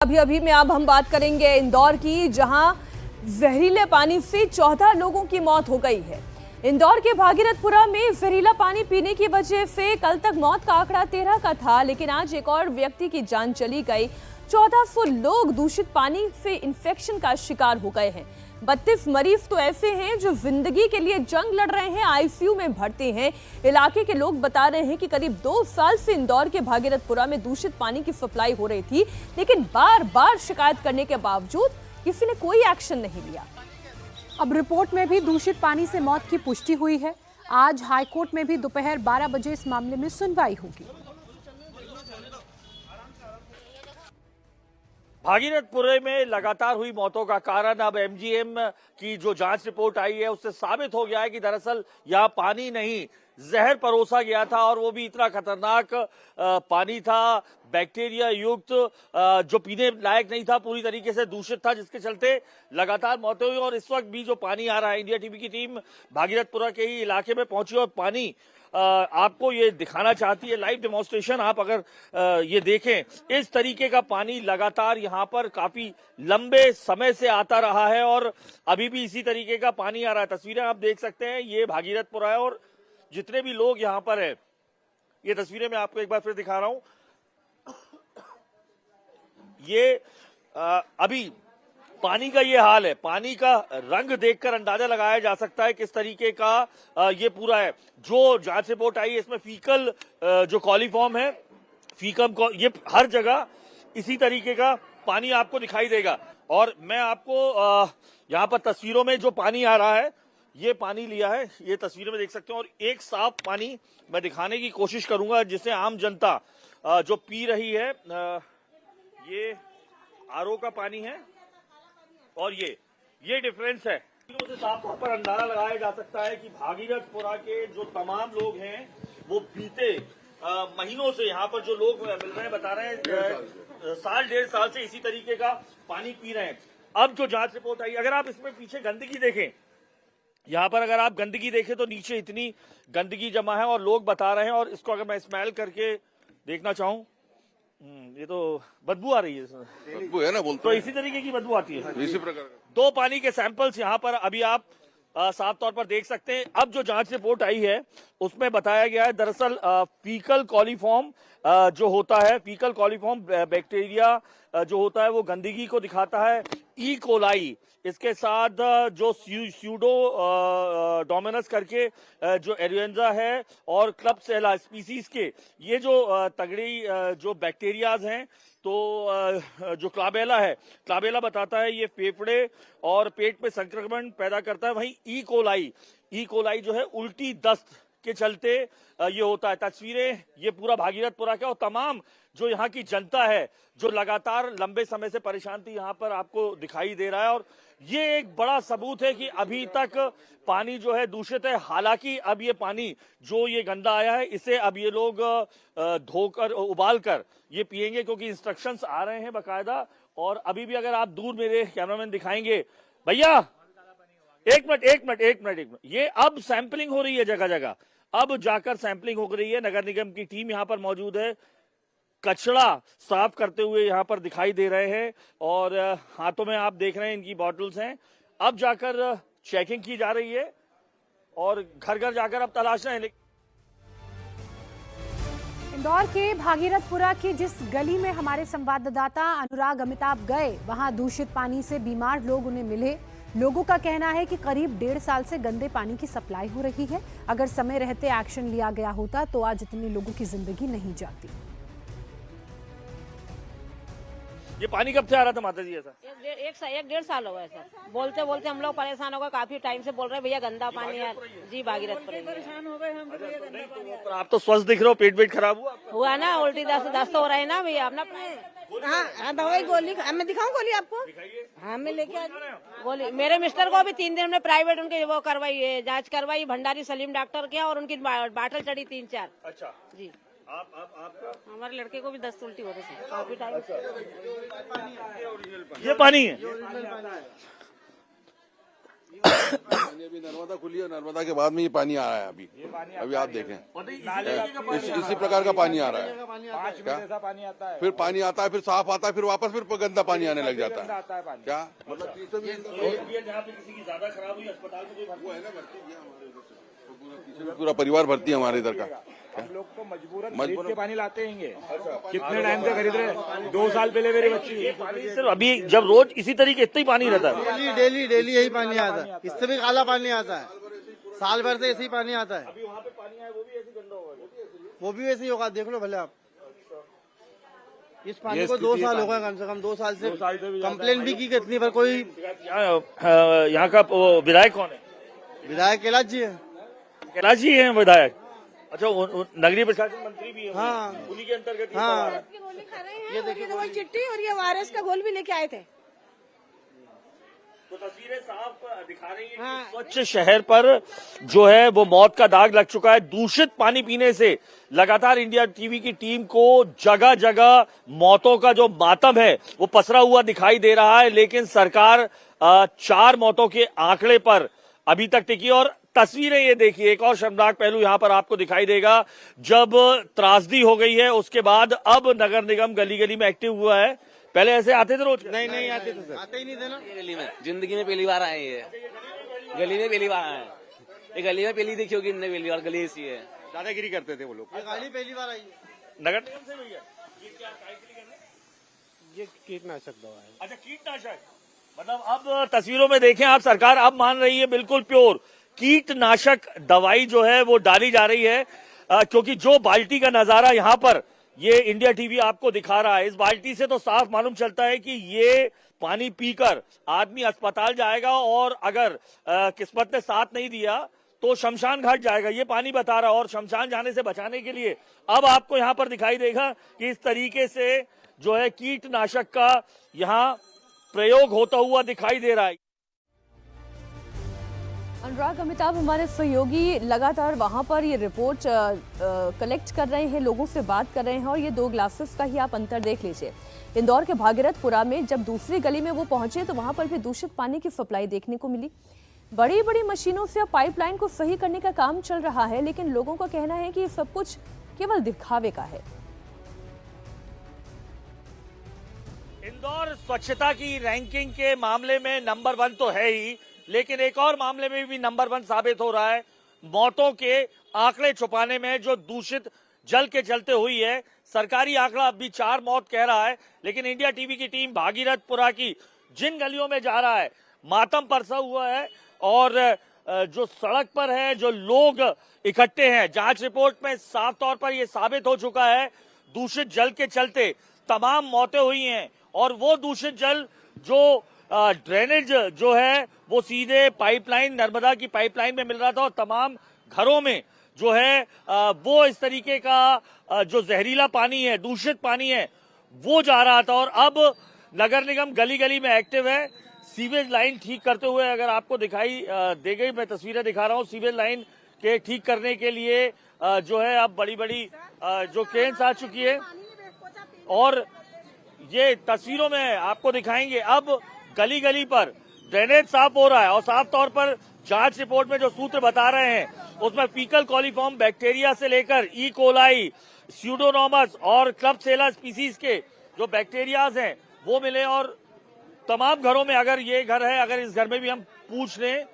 अभी में अब हम बात करेंगे इंदौर की, जहां जहरीले पानी से 14 लोगों की मौत हो गई है। इंदौर के भागीरथपुरा में जहरीला पानी पीने की वजह से कल तक मौत का आंकड़ा 13 का था, लेकिन आज एक और व्यक्ति की जान चली गई। 1400 लोग दूषित पानी से इंफेक्शन का शिकार हो गए हैं। 32 मरीज तो ऐसे हैं जो जिंदगी के लिए जंग लड़ रहे हैं, आईसीयू में भर्ती हैं। इलाके के लोग बता रहे हैं कि करीब 2 साल से इंदौर के भागीरथपुरा में दूषित पानी की सप्लाई हो रही थी, लेकिन बार बार शिकायत करने के बावजूद किसी ने कोई एक्शन नहीं लिया। अब रिपोर्ट में भी दूषित पानी से मौत की पुष्टि हुई है। आज हाईकोर्ट में भी दोपहर 12 बजे इस मामले में सुनवाई होगी। भागीरथपुरे में लगातार हुई मौतों का कारण अब एमजीएम की जो जांच रिपोर्ट आई है उससे साबित हो गया है कि दरअसल यह पानी नहीं, जहर परोसा गया था, और वो भी इतना खतरनाक पानी था, बैक्टीरिया युक्त, जो पीने लायक नहीं था, पूरी तरीके से दूषित था, जिसके चलते लगातार मौतें हुई। और इस वक्त भी जो पानी आ रहा है, इंडिया टीवी की टीम भागीरथपुरा के ही इलाके में पहुंची और पानी आपको ये दिखाना चाहती है, लाइव डेमोन्स्ट्रेशन। आप अगर ये देखें, इस तरीके का पानी लगातार यहाँ पर काफी लंबे समय से आता रहा है और अभी भी इसी तरीके का पानी आ रहा है। तस्वीरें आप देख सकते हैं, ये भागीरथपुरा है और जितने भी लोग यहाँ पर है, ये तस्वीरें मैं आपको एक बार फिर दिखा रहा हूं। ये अभी पानी का ये हाल है। पानी का रंग देखकर अंदाजा लगाया जा सकता है किस तरीके का ये पूरा है। जो जांच रिपोर्ट आई है इसमें फीकल जो कॉलीफॉर्म है, फीकम को, ये हर जगह इसी तरीके का पानी आपको दिखाई देगा। और मैं आपको यहाँ पर तस्वीरों में जो पानी आ रहा है, ये पानी लिया है, ये तस्वीरें में देख सकते हैं। और एक साफ पानी मैं दिखाने की कोशिश करूंगा जिसे आम जनता जो पी रही है। ये आरओ का पानी है और ये डिफरेंस है। से साफ तौर पर अंदाजा लगाया जा सकता है कि भागीरथपुरा के जो तमाम लोग हैं वो बीते महीनों से यहाँ पर जो लोग मिल रहे हैं, बता रहे हैं साल 1.5 साल से इसी तरीके का पानी पी रहे हैं। अब जो जांच रिपोर्ट आई, अगर आप इसमें पीछे गंदगी देखें, यहाँ पर अगर आप गंदगी देखें तो नीचे इतनी गंदगी जमा है और लोग बता रहे हैं। और इसको अगर मैं स्मेल करके देखना चाहूँ, ये तो बदबू आ रही है, बदबू है ना, बोलते तो इसी तरीके की बदबू आती है। इसी प्रकार का 2 पानी के सैंपल्स यहाँ पर अभी आप साफ तौर पर देख सकते हैं। अब जो जांच रिपोर्ट आई है उसमें बताया गया है दरअसल फीकल कॉलीफॉर्म जो होता है, फीकल कॉलीफॉर्म बैक्टीरिया जो होता है वो गंदगी को दिखाता है। ई कोलाई, इसके साथ जो स्यूडो डोमिनस करके जो एरियंजा है और क्लबसेला स्पीसीज के ये जो तगड़ी जो बैक्टीरियाज हैं, तो जो क्लाबेला है, क्लाबेला बताता है ये फेफड़े और पेट में संक्रमण पैदा करता है। वहीं ई कोलाई जो है उल्टी दस्त के चलते ये होता है। तस्वीरें ये पूरा भागीरथपुरा का और तमाम जो यहाँ की जनता है जो लगातार लंबे समय से परेशान थी, यहाँ पर आपको दिखाई दे रहा है। और ये एक बड़ा सबूत है कि अभी तक पानी जो है दूषित है। हालांकि अब ये पानी जो ये गंदा आया है, इसे अब ये लोग धोकर उबाल कर ये पिएंगे, क्योंकि इंस्ट्रक्शंस आ रहे हैं बाकायदा। और अभी भी अगर आप दूर मेरे कैमरामैन दिखाएंगे, भैया एक मिनट, ये अब सैंपलिंग हो रही है जगह जगह, अब जाकर सैंपलिंग हो रही है। नगर निगम की टीम यहाँ पर मौजूद है, कचरा साफ करते हुए यहाँ पर दिखाई दे रहे हैं और हाथों में आप देख रहे हैं इनकी बॉटल्स हैं। अब जाकर चेकिंग की जा रही है और घर घर जाकर अब तलाश रहे हैं। इंदौर के भागीरथपुरा की जिस गली में हमारे संवाददाता अनुराग अमिताभ गए, वहां दूषित पानी से बीमार लोग उन्हें मिले। लोगों का कहना है कि करीब 1.5 साल से गंदे पानी की सप्लाई हो रही है। अगर समय रहते एक्शन लिया गया होता तो आज इतने लोगों की जिंदगी नहीं जाती। ये पानी कब से आ रहा था माता जी? ऐसा 1.5 साल हो गया सर। बोलते बोलते हम लोग परेशान हो गए, काफी टाइम से बोल रहे हैं भैया गंदा पानी है। जी भागीरथपुर परेशान हो गए हम। तो आप तो स्वस्थ दिख रहे हो, पेट खराब हुआ ना, उल्टी दस्त हो रहे हैं ना भैया अपना। हाँ दवाई गोली, मैं दिखाऊं गोली आपको? हाँ मैं लेके आ गोली। मेरे मिस्टर को भी 3 दिन हमने प्राइवेट उनके वो करवाई, जांच करवाई, भंडारी सलीम डॉक्टर के, और उनकी बाटल चढ़ी 3-4। अच्छा जी। आपका? हमारे लड़के को भी दस्त उल्टी हो रही है काफी टाइम। ये पानी है अभी नर्मदा खुली है, नर्मदा के बाद में ये पानी आ रहा है। अभी आप देखें इसी प्रकार का पानी आ रहा है। क्या पानी आता है, फिर पानी आता है, फिर साफ आता है, फिर वापस फिर गंदा पानी आने लग जाता है। क्या मतलब जहाँ पे किसी की ज्यादा खराब हुई अस्पताल में कोई है ना, भर्ती किया हमारे इधर से, पूरा परिवार भर्ती है हमारे इधर का। हम लोग तो मजबूरन खरीद के पानी लाते हैं। कितने टाइम से खरीद रहे? 2 साल पहले मेरी बच्ची सिर्फ अभी जब रोज इसी तरीके इतना ही पानी रहता है। डेली यही पानी आता है, इससे भी काला पानी आता है, साल भर से ऐसे ही पानी आता है। अभी वहाँ पे पानी आया वो भी ऐसे गंदा होगा, वो भी ऐसे ही होगा, देख लो भले आप। इस पानी को 2 साल हो गए, कम से कम 2 साल से कंप्लेन भी की कितनी बार। कोई यहाँ का विधायक कौन है? विधायक कैलाश जी है। कैलाश जी हैं विधायक? अच्छा, नगरीय प्रशासन मंत्री भी है? हाँ, उन्हीं के अंतर्गत हाँ। ये देखिए वही चिट्ठी और ये वायरस का घोल भी लेके आए थे। तो तस्वीरें साफ दिखा रही है कि स्वच्छ शहर पर जो है वो मौत का दाग लग चुका है। दूषित पानी पीने से लगातार इंडिया टीवी की टीम को जगह जगह मौतों का जो मातम है वो पसरा हुआ दिखाई दे रहा है, लेकिन सरकार 4 मौतों के आंकड़े पर अभी तक टिकी। और तस्वीरें ये देखिए, एक और शर्मनाक पहलू यहां पर आपको दिखाई देगा। जब त्रासदी हो गई है उसके बाद अब नगर निगम गली गली में एक्टिव हुआ है। पहले ऐसे आते थे रोज? नहीं आते थे सर, आते ही नहीं थे ना। गली में जिंदगी में पहली बार आए, ये गली में पहली बार आए। ये गली में पहली देखी होगी इनने, पहली बार गली ऐसी है। दादागिरी करते थे वो लोग। ये गाड़ी पहली बार आई है। नगर निगम से भैया ये क्या ये कीटनाशक दवा है। अच्छा, कीटनाशक। मतलब अब तस्वीरों में देखें आप, सरकार अब मान रही है बिल्कुल प्योर कीटनाशक दवाई जो है वो डाली जा रही है। क्योंकि जो बाल्टी का नजारा यहाँ पर ये इंडिया टीवी आपको दिखा रहा है, इस बाल्टी से तो साफ मालूम चलता है कि ये पानी पीकर आदमी अस्पताल जाएगा और अगर किस्मत ने साथ नहीं दिया तो शमशान घाट जाएगा, ये पानी बता रहा है। और शमशान जाने से बचाने के लिए अब आपको यहाँ पर दिखाई देगा कि इस तरीके से जो है कीटनाशक का यहाँ प्रयोग होता हुआ दिखाई दे रहा है। अनुराग अमिताभ हमारे सहयोगी लगातार वहां पर ये रिपोर्ट कलेक्ट कर रहे हैं, लोगों से बात कर रहे हैं। और ये 2 ग्लासेस का ही आप अंतर देख लीजिए। इंदौर के भागीरथपुरा में जब दूसरी गली में वो पहुंचे तो वहां पर भी दूषित पानी की सप्लाई देखने को मिली। बड़ी बड़ी मशीनों से अब पाइपलाइन को सही करने का काम चल रहा है, लेकिन लोगों का कहना है कि ये सब कुछ केवल दिखावे का है। इंदौर स्वच्छता की रैंकिंग के मामले में नंबर 1 तो है ही, लेकिन एक और मामले में भी नंबर 1 साबित हो रहा है। मौतों के आंकड़े छुपाने में जो दूषित जल के चलते हुई है। सरकारी आंकड़ा अब भी 4 मौत कह रहा है, लेकिन इंडिया टीवी की टीम भागीरथपुरा की जिन गलियों में जा रहा है, मातम परसा हुआ है। और जो सड़क पर है, जो लोग इकट्ठे हैं, जांच रिपोर्ट में साफ तौर पर यह साबित हो चुका है दूषित जल के चलते तमाम मौतें हुई हैं। और वो दूषित जल जो ड्रेनेज जो है वो सीधे पाइपलाइन, नर्मदा की पाइपलाइन में मिल रहा था और तमाम घरों में जो है वो इस तरीके का जो जहरीला पानी है, दूषित पानी है, वो जा रहा था। और अब नगर निगम गली गली में एक्टिव है। सीवेज लाइन ठीक करते हुए अगर आपको दिखाई दे गई, मैं तस्वीरें दिखा रहा हूँ, सीवेज लाइन के ठीक करने के लिए जो है अब बड़ी बड़ी जो क्रेन्स आ चुकी है। और ये तस्वीरों में आपको दिखाएंगे, अब गली गली पर ड्रेनेज साफ हो रहा है। और साफ तौर पर जांच रिपोर्ट में जो सूत्र बता रहे हैं उसमें फीकल कॉलीफॉर्म बैक्टीरिया से लेकर ई कोलाई, स्यूडोनोमस और क्लबसेला स्पीसीज के जो बैक्टीरियाज हैं वो मिले। और तमाम घरों में, अगर ये घर है, अगर इस घर में भी हम पूछ लें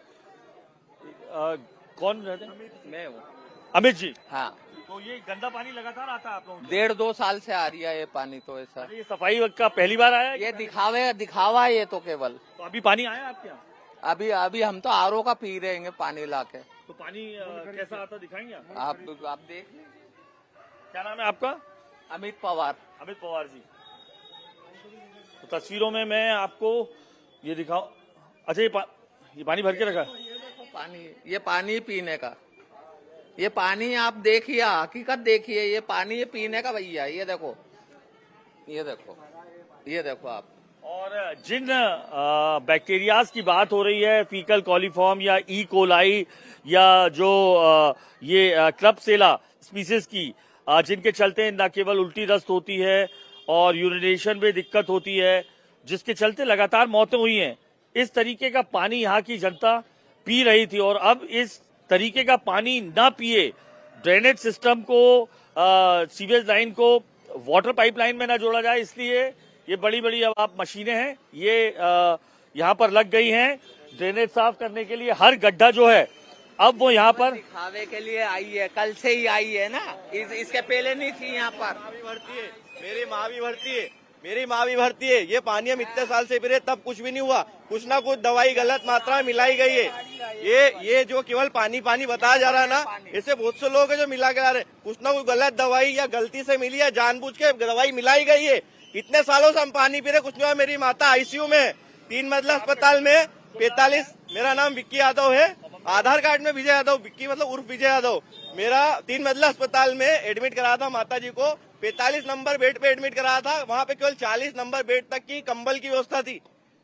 कौन रहते हैं? मैं हूँ अमित जी। हाँ, तो ये गंदा पानी लगातार आता है आप लोगों को? 1.5-2 साल से आ रही है ये पानी। तो ऐसा ये सफाई का पहली बार आया है? ये दिखावा है ये तो केवल। तो अभी पानी आया आपके यहाँ? अभी हम तो आरओ का पी रहे हैं पानी लाके। तो पानी कैसा आता दिखाएंगे आप देख लें। क्या नाम है आपका? अमित पवार। अमित पवार जी। तो तस्वीरों में मैं आपको ये दिखाऊं। अच्छा, ये पानी भर के रखा है? ये पानी पीने का, ये पानी आप देखिए, हकीकत देखिए, ये पानी ये पीने का भैया। ये देखो आप। और जिन बैक्टीरियाज की बात हो रही है, फीकल कॉलीफॉर्म या ई कोलाई या जो ये क्लबसेला स्पीसीज की, जिनके चलते न केवल उल्टी दस्त होती है और यूरिनेशन में दिक्कत होती है, जिसके चलते लगातार मौतें हुई हैं। इस तरीके का पानी यहाँ की जनता पी रही थी और अब इस तरीके का पानी ना पिए, ड्रेनेज सिस्टम को, सीवेज लाइन को वाटर पाइपलाइन में ना जोड़ा जाए, इसलिए ये बड़ी बड़ी अब आप मशीनें हैं ये यहाँ पर लग गई हैं ड्रेनेज साफ करने के लिए। हर गड्ढा जो है अब वो यहाँ पर दिखावे के लिए आई है, कल से ही आई है ना, इसके पहले नहीं थी यहाँ पर। मेरी माँ भी भरती है, ये पानी हम इतने साल से पी रहे तब कुछ भी नहीं हुआ। कुछ ना कुछ दवाई गलत मात्रा में मिलाई गई है। ये जो केवल पानी बताया जा रहा है ना, ऐसे बहुत से लोग हैं जो मिला के आ रहे हैं। कुछ ना कुछ गलत दवाई या गलती से मिली है, जानबूझ के दवाई मिलाई गई है। इतने सालों से हम पानी पी रहे, कुछ नहीं हुआ। मेरी माता आईसीयू में 3 मंजिला अस्पताल में 45। मेरा नाम विक्की यादव है, आधार कार्ड में विजय यादव, विक्की मतलब उर्फ विजय यादव। मेरा 3 मंजिला अस्पताल में एडमिट कराया था माता जी को, 45 नंबर बेड पे एडमिट कराया था। वहाँ पे केवल 40 नंबर बेड तक की कंबल की व्यवस्था थी,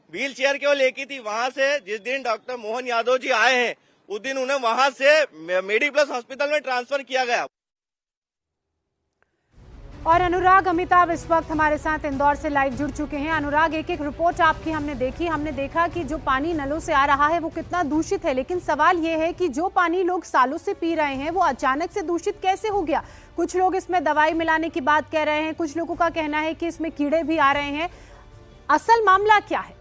व्हील चेयर केवल एक ही थी। वहाँ से जिस दिन डॉक्टर मोहन यादव जी आए हैं, उस दिन उन्हें वहाँ से मेडिप्लस हॉस्पिटल में ट्रांसफर किया गया। और अनुराग अमिताभ इस वक्त हमारे साथ इंदौर से लाइव जुड़ चुके हैं। अनुराग, एक एक रिपोर्ट आपकी हमने देखी, हमने देखा कि जो पानी नलों से आ रहा है वो कितना दूषित है, लेकिन सवाल ये है कि जो पानी लोग सालों से पी रहे हैं वो अचानक से दूषित कैसे हो गया। कुछ लोग इसमें दवाई मिलाने की बात कह रहे हैं, कुछ लोगों का कहना है कि इसमें कीड़े भी आ रहे हैं। असल मामला क्या है?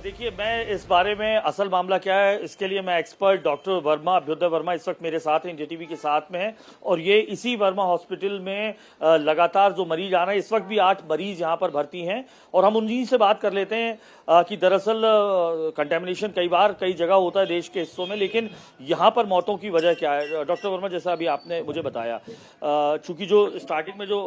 देखिए, मैं इस बारे में असल मामला क्या है इसके लिए मैं एक्सपर्ट डॉक्टर वर्मा, अभ्युदय वर्मा इस वक्त मेरे साथ हैं, जेटीवी के साथ में है। और ये इसी वर्मा हॉस्पिटल में लगातार जो मरीज आ रहे हैं, इस वक्त भी 8 मरीज यहाँ पर भर्ती हैं और हम उन्हीं से बात कर लेते हैं कि दरअसल कंटेमिनेशन कई बार कई जगह होता है देश के हिस्सों में, लेकिन यहाँ पर मौतों की वजह क्या है। डॉक्टर वर्मा, जैसा अभी आपने मुझे बताया, चूंकि जो स्टार्टिंग में जो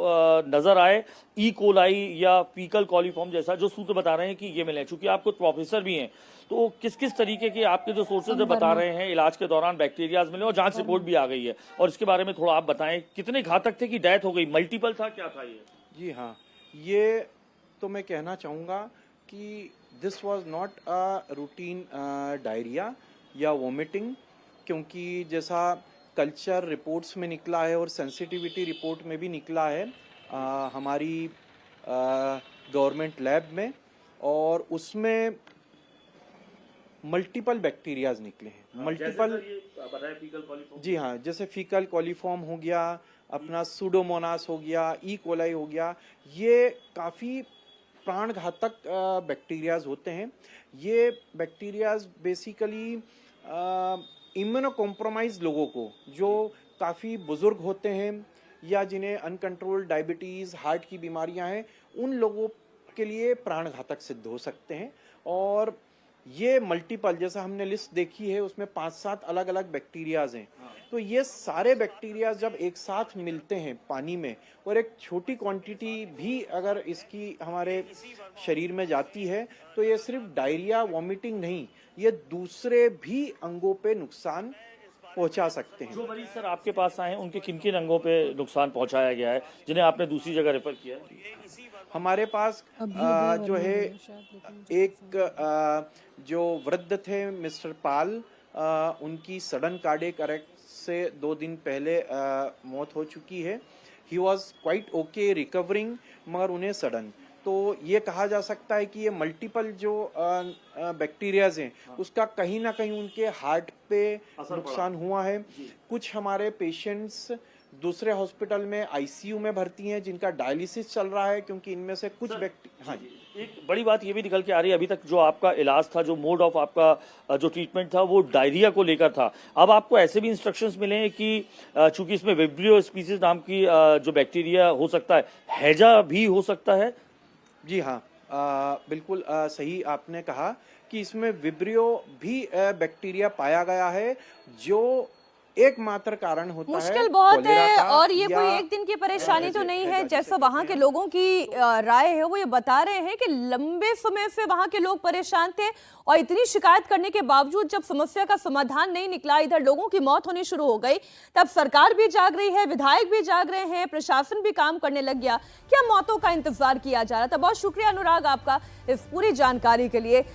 नजर आए ई कोलाई या फीकल कॉलीफॉर्म जैसा जो सूत्र बता रहे हैं कि ये मिले, चूंकि आप कुछ प्रोफेसर भी हैं, तो किस किस तरीके के आपके जो सोर्सेज बता रहे हैं इलाज के दौरान बैक्टीरियाज मिले और जांच रिपोर्ट भी आ गई है, और इसके बारे में थोड़ा आप बताएं, कितने घातक थे कि डेथ हो गई, मल्टीपल था, क्या था ये? जी हाँ, ये तो मैं कहना चाहूँगा कि this was not a routine diarrhoea या वोमिटिंग, क्योंकि जैसा कल्चर रिपोर्ट्स में निकला है और सेंसिटिविटी रिपोर्ट में भी निकला है हमारी गवर्नमेंट लैब में, और उसमें मल्टीपल बैक्टीरियाज निकले हैं। मल्टीपल, जी हाँ, जैसे फीकल कॉलीफॉर्म हो गया, अपना सूडोमोनास हो गया, ई कोलाई हो गया, ये काफ़ी प्राणघातक बैक्टीरियाज होते हैं। ये बैक्टीरियाज बेसिकली इम्यूनो कॉम्प्रोमाइज लोगों को, जो काफ़ी बुजुर्ग होते हैं या जिन्हें अनकंट्रोल्ड डायबिटीज़, हार्ट की बीमारियां हैं, उन लोगों के लिए प्राणघातक सिद्ध हो सकते हैं। और ये मल्टीपल, जैसा हमने लिस्ट देखी है उसमें 5-7 अलग अलग बैक्टीरियाज हैं। तो ये सारे बैक्टीरियाज जब एक साथ मिलते हैं पानी में, और एक छोटी क्वांटिटी भी अगर इसकी हमारे शरीर में जाती है, तो ये सिर्फ डायरिया, वॉमिटिंग नहीं, ये दूसरे भी अंगों पे नुकसान पहुंचा सकते हैं। जो मरीज सर आपके पास आए हैं, उनके किन किन अंगों पे नुकसान पहुंचाया गया है जिन्हें आपने दूसरी जगह रेफर किया है? हमारे पास जो है एक जो वृद्ध थे मिस्टर पाल, उनकी सडन कार्डियक अरेस्ट से 2 दिन पहले मौत हो चुकी है। He was quite okay, recovering, मगर उन्हें सडन, तो ये कहा जा सकता है कि ये मल्टीपल जो बैक्टीरियाज हैं उसका कहीं ना कहीं उनके हार्ट पे नुकसान हुआ है। कुछ हमारे पेशेंट्स दूसरे हॉस्पिटल में आईसीयू में भर्ती हैं जिनका डायलिसिस चल रहा है, क्योंकि इनमें से कुछ हाँ जी, एक बड़ी बात ये भी निकल के आ रही है, अभी तक जो आपका इलाज था, जो मोड ऑफ आपका जो ट्रीटमेंट था, वो डायरिया को लेकर था। अब आपको ऐसे भी इंस्ट्रक्शंस मिले हैं कि चूंकि इसमें विब्रियो स्पीसीज नाम की जो बैक्टीरिया हो सकता है, हैजा भी हो सकता है। जी हाँ, बिल्कुल सही आपने कहा कि इसमें विब्रियो भी बैक्टीरिया पाया गया है, जो एकमात्र कारण होता है। मुश्किल बहुत है, और ये कोई एक दिन की परेशानी तो नहीं है। जैसा वहाँ के लोगों की राय है, वो ये बता रहे हैं कि लंबे समय से वहाँ के लोग परेशान थे, और इतनी शिकायत करने के बावजूद जब समस्या का समाधान नहीं निकला, इधर लोगों की मौत होनी शुरू हो गई, तब सरकार भी जाग रही है, विधायक भी जाग रहे हैं, प्रशासन भी काम करने लग गया। क्या मौतों का इंतजार किया जा रहा था? बहुत शुक्रिया अनुराग आपका इस पूरी जानकारी के लिए।